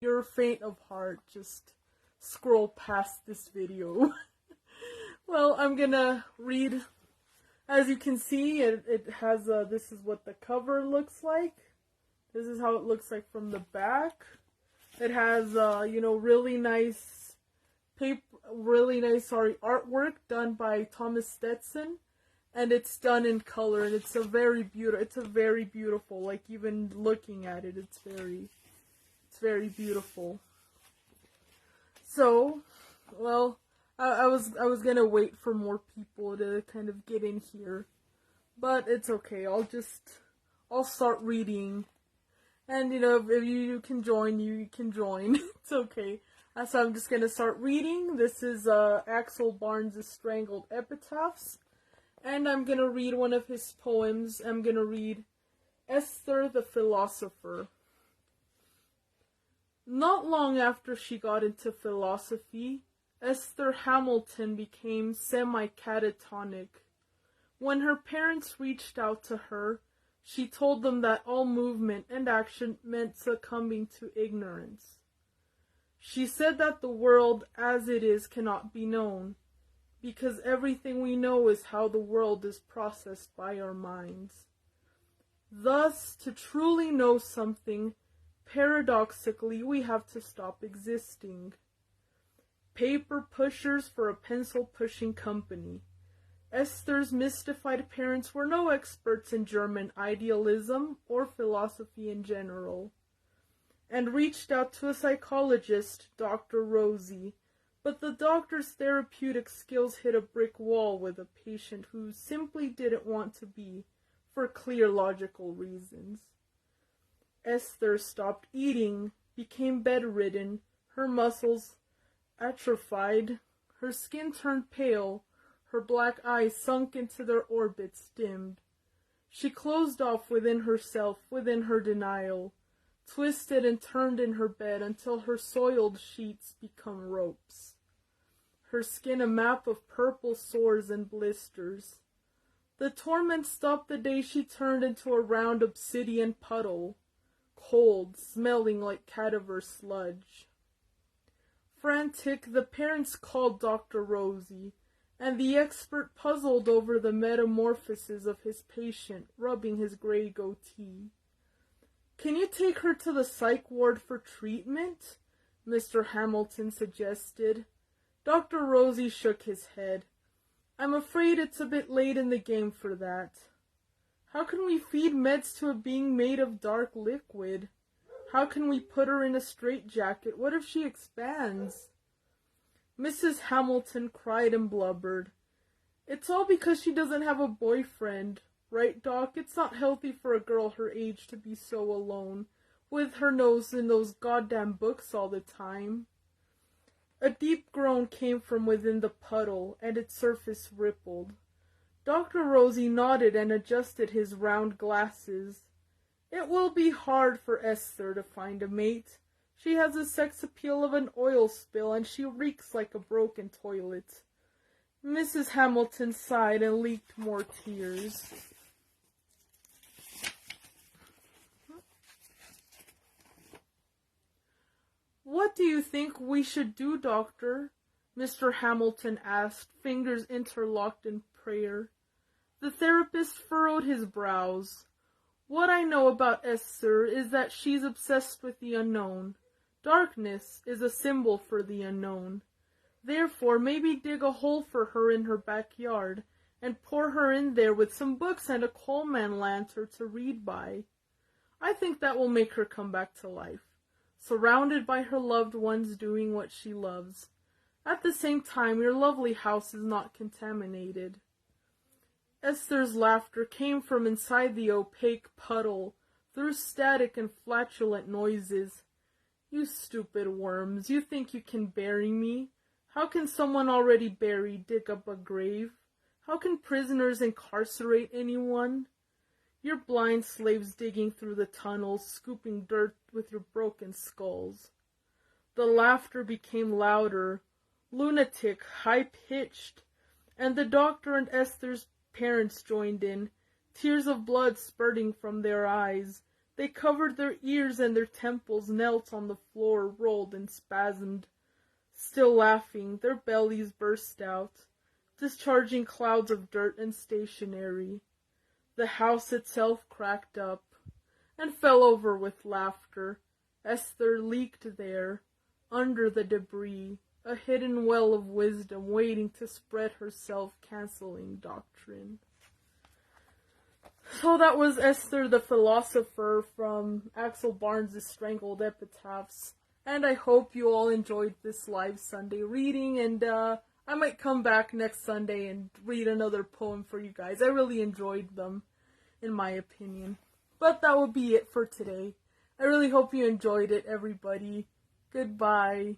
you're faint of heart, just scroll past this video. Well, I'm gonna read. As you can see, it has, this is what the cover looks like. This is how it looks like from the back. It has, really nice artwork done by Thomas Stetson. And it's done in color, and it's a very beautiful, like, even looking at it, it's very beautiful. So, well, I was gonna wait for more people to kind of get in here, but it's okay. I'll start reading, and if you can join, you can join. It's okay. So I'm just gonna start reading. This is Axel Barnes' Strangled Epitaphs, and I'm gonna read one of his poems. I'm gonna read Esther the Philosopher. Not long after she got into philosophy, Esther Hamilton became semi-catatonic. When her parents reached out to her, she told them that all movement and action meant succumbing to ignorance. She said that the world as it is cannot be known, because everything we know is how the world is processed by our minds. Thus, to truly know something, paradoxically, we have to stop existing. Paper pushers for a pencil-pushing company. Esther's mystified parents were no experts in German idealism or philosophy in general, and reached out to a psychologist, Dr. Rosie, but the doctor's therapeutic skills hit a brick wall with a patient who simply didn't want to be, for clear logical reasons. Esther stopped eating, became bedridden, her muscles atrophied, her skin turned pale, her black eyes sunk into their orbits, dimmed. She closed off within herself, within her denial, twisted and turned in her bed until her soiled sheets become ropes. Her skin a map of purple sores and blisters. The torment stopped the day she turned into a round obsidian puddle, cold, smelling like cadaver sludge. Frantic, the parents called Dr. Rosie, and the expert puzzled over the metamorphosis of his patient, rubbing his gray goatee. "Can you take her to the psych ward for treatment?" Mr. Hamilton suggested. Dr. Rosie shook his head. "I'm afraid it's a bit late in the game for that. How can we feed meds to a being made of dark liquid? How can we put her in a straitjacket? What if she expands?" Mrs. Hamilton cried and blubbered. "It's all because she doesn't have a boyfriend. Right, Doc? It's not healthy for a girl her age to be so alone, with her nose in those goddamn books all the time." A deep groan came from within the puddle, and its surface rippled. Dr. Rosie nodded and adjusted his round glasses. "It will be hard for Esther to find a mate. She has the sex appeal of an oil spill, and she reeks like a broken toilet." Mrs. Hamilton sighed and leaked more tears. "What do you think we should do, Doctor?" Mr. Hamilton asked, fingers interlocked in prayer. The therapist furrowed his brows. "What I know about Esther is that she's obsessed with the unknown. Darkness is a symbol for the unknown. Therefore, maybe dig a hole for her in her backyard, and pour her in there with some books and a Coleman lantern to read by. I think that will make her come back to life, surrounded by her loved ones doing what she loves. At the same time, your lovely house is not contaminated." Esther's laughter came from inside the opaque puddle, through static and flatulent noises. "You stupid worms, you think you can bury me? How can someone already buried dig up a grave? How can prisoners incarcerate anyone? You're blind slaves digging through the tunnels, scooping dirt with your broken skulls." The laughter became louder, lunatic, high-pitched, and the doctor and Esther's parents joined in, tears of blood spurting from their eyes, They covered their ears and their temples, knelt on the floor, rolled and spasmed. Still laughing, their bellies burst out, discharging clouds of dirt and stationery. The house itself cracked up and fell over with laughter. Esther leaked there, under the debris, a hidden well of wisdom waiting to spread her self-canceling doctrine. So that was Esther the Philosopher from Axel Barnes' Strangled Epitaphs. And I hope you all enjoyed this live Sunday reading, and I might come back next Sunday and read another poem for you guys. I really enjoyed them, in my opinion. But that will be it for today. I really hope you enjoyed it, everybody. Goodbye.